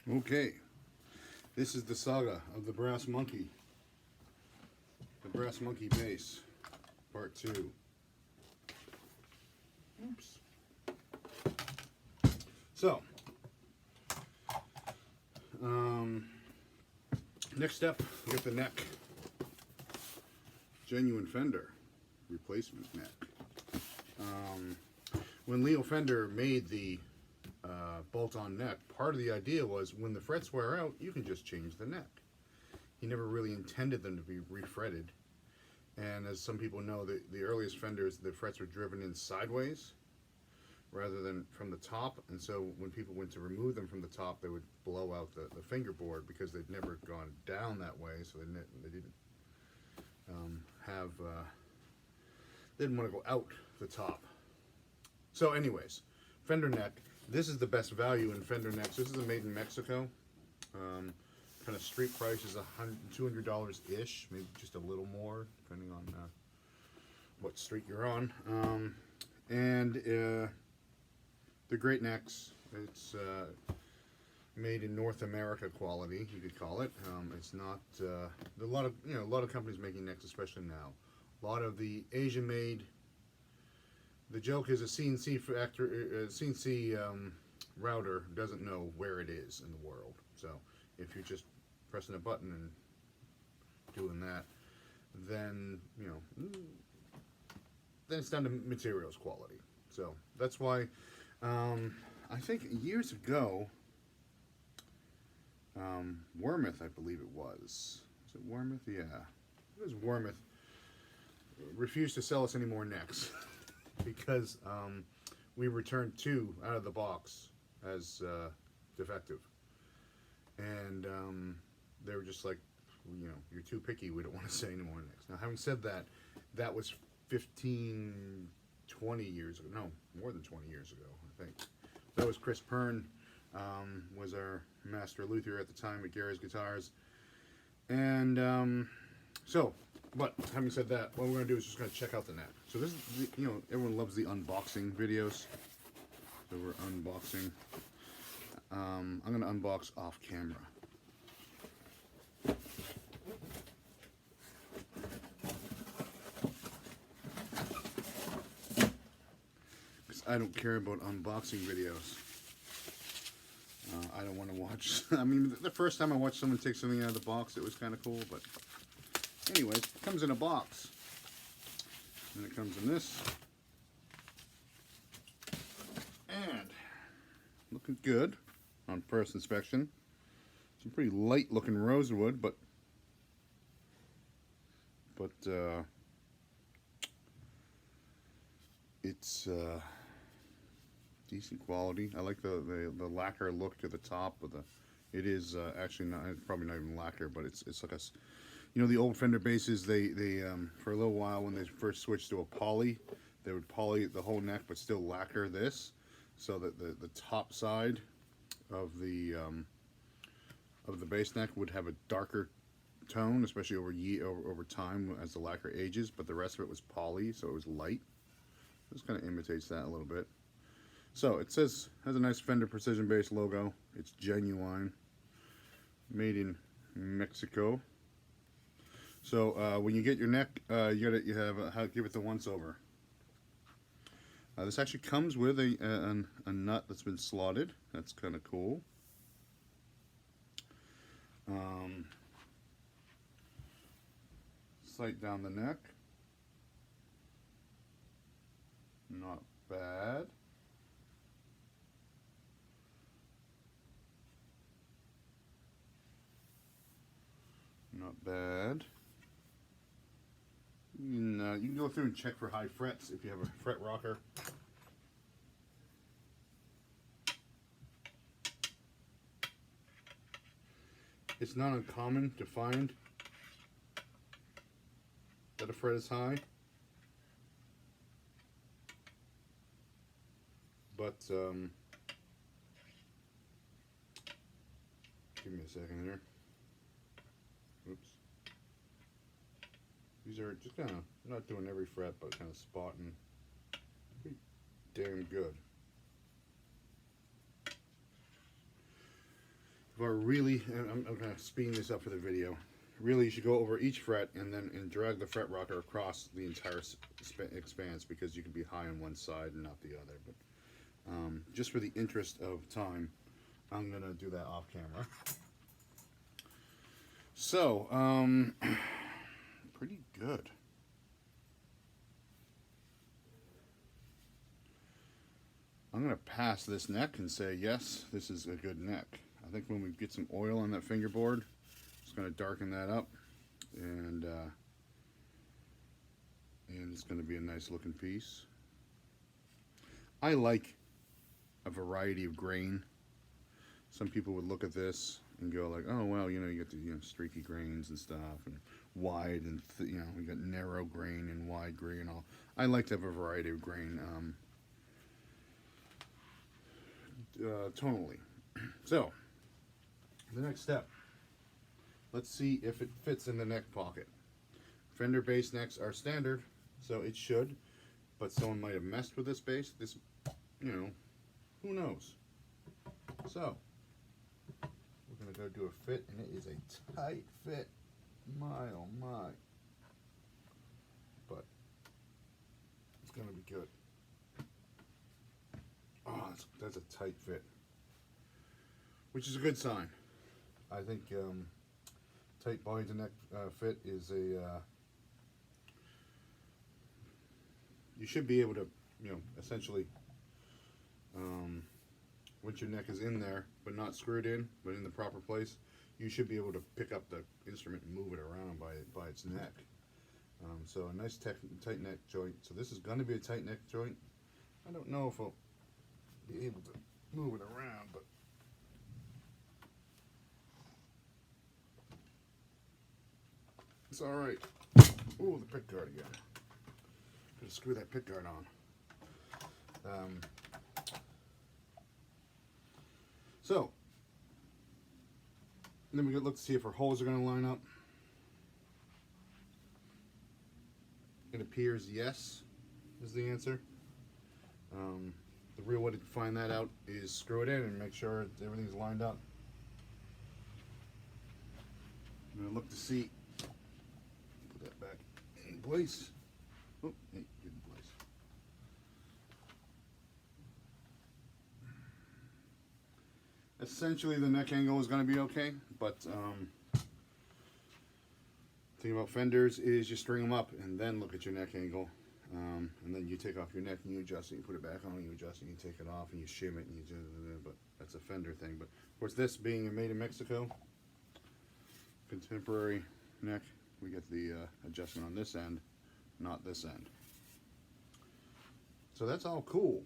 Okay, this is the saga of the Brass Monkey. The Brass Monkey Bass, Part 2. Oops. So, next step, we get the neck. Genuine Fender replacement neck. When Leo Fender made the bolt-on neck, part of the idea was when the frets wear out, you can just change the neck. He never really intended them to be refretted. And as some people know, the earliest Fenders, the frets were driven in sideways rather than from the top. And so when people went to remove them from the top, they would blow out the fingerboard because they'd never gone down that way. So they didn't they didn't want to go out the top. So anyways, Fender neck. This is the best value in Fender necks. This is a made in Mexico. Kind of street price is $200-ish, maybe just a little more, depending on what street you're on. They're great necks. It's made in North America quality, you could call it. It's not a lot of companies making necks, especially now. A lot of the Asian made. The joke is a CNC router doesn't know where it is in the world. So if you're just pressing a button and doing that, then then it's down to materials quality. So that's why I think years ago, Wormouth, I believe it was. Was it Wormouth? Yeah, it was Wormouth. Refused to sell us any more necks because we returned 2 out of the box as defective, and they were just like, you're too picky, we don't want to say any more necks. Now, having said that, that was 15, 20 years ago. No, more than 20 years ago, I think. That was Chris Pern, was our master luthier at the time at Gary's Guitars. And but having said that, what we're going to do is just going to check out the neck. So this is, everyone loves the unboxing videos. So we're unboxing. I'm going to unbox off camera. Because I don't care about unboxing videos. I don't want to watch. I mean, the first time I watched someone take something out of the box, it was kind of cool, but anyways, it comes in a box. And it comes in this. And looking good on first inspection. Some pretty light looking rosewood, but it's decent quality. I like the lacquer look to the top of the. It is actually not. It's probably not even lacquer, but it's like a. The old Fender basses. They for a little while when they first switched to a poly, they would poly the whole neck, but still lacquer this, so that the top side of the bass neck would have a darker tone, especially over time as the lacquer ages. But the rest of it was poly, so it was light. This kind of imitates that a little bit. So it has a nice Fender Precision Bass logo. It's genuine, made in Mexico. So when you get your neck, give it the once over. This actually comes with a nut that's been slotted. That's kind of cool. Sight down the neck. Not bad. Not bad. You can go through and check for high frets if you have a fret rocker. It's not uncommon to find that a fret is high, but give me a second here. Oops. These are just kind of, not doing every fret, but kind of spotting. Pretty damn good. But really, and I'm kind of speeding this up for the video. Really, you should go over each fret and then drag the fret rocker across the entire expanse, because you can be high on one side and not the other. But just for the interest of time, I'm gonna do that off camera. So, pretty good. I'm gonna pass this neck and say yes, this is a good neck. I think when we get some oil on that fingerboard, it's going to darken that up, and it's going to be a nice looking piece. I like a variety of grain. Some people would look at this and go like, oh well, you know, you get the streaky grains and stuff, and wide and you got narrow grain and wide grain and all. I like to have a variety of grain tonally. So the next step, let's see if it fits in the neck pocket. Fender bass necks are standard, so it should, but someone might have messed with this bass. This, who knows? So we're gonna go do a fit, and it is a tight fit. My oh my. But it's gonna be good. Oh, that's a tight fit, which is a good sign. I think tight body to neck fit is a you should be able to, essentially, once your neck is in there but not screwed in, but in the proper place, you should be able to pick up the instrument and move it around by its neck. So a nice tight neck joint. So this is going to be a tight neck joint. I don't know if I'll be able to move it around, but it's all right. Ooh, the pick guard again. Gotta screw that pick guard on. So then we could look to see if our holes are going to line up. It appears yes is the answer. The real way to find that out is screw it in and make sure everything's lined up. I'm going to look to see. Put that back in place. Oh, hey, good in place. Essentially, the neck angle is going to be okay, but the thing about Fenders is you string them up and then look at your neck angle, and then you take off your neck and you adjust it, you put it back on, you adjust it, you take it off, and you shim it, and you do it. But that's a Fender thing. But of course, this being made in Mexico, contemporary neck, we get the adjustment on this end, not this end. So that's all cool.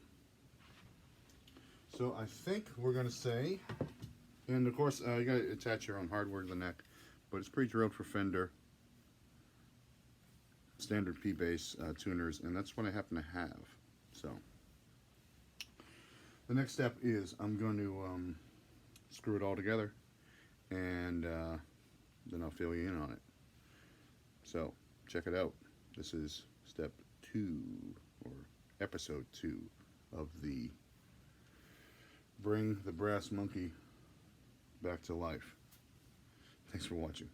So I think we're going to say, and of course you got to attach your own hardware to the neck, but it's pre-drilled for Fender standard P-bass tuners, and that's what I happen to have. So the next step is I'm going to screw it all together, and then I'll fill you in on it. So check it out. This is step 2, or episode 2 of the Bring the Brass Monkey Back to Life. Thanks for watching.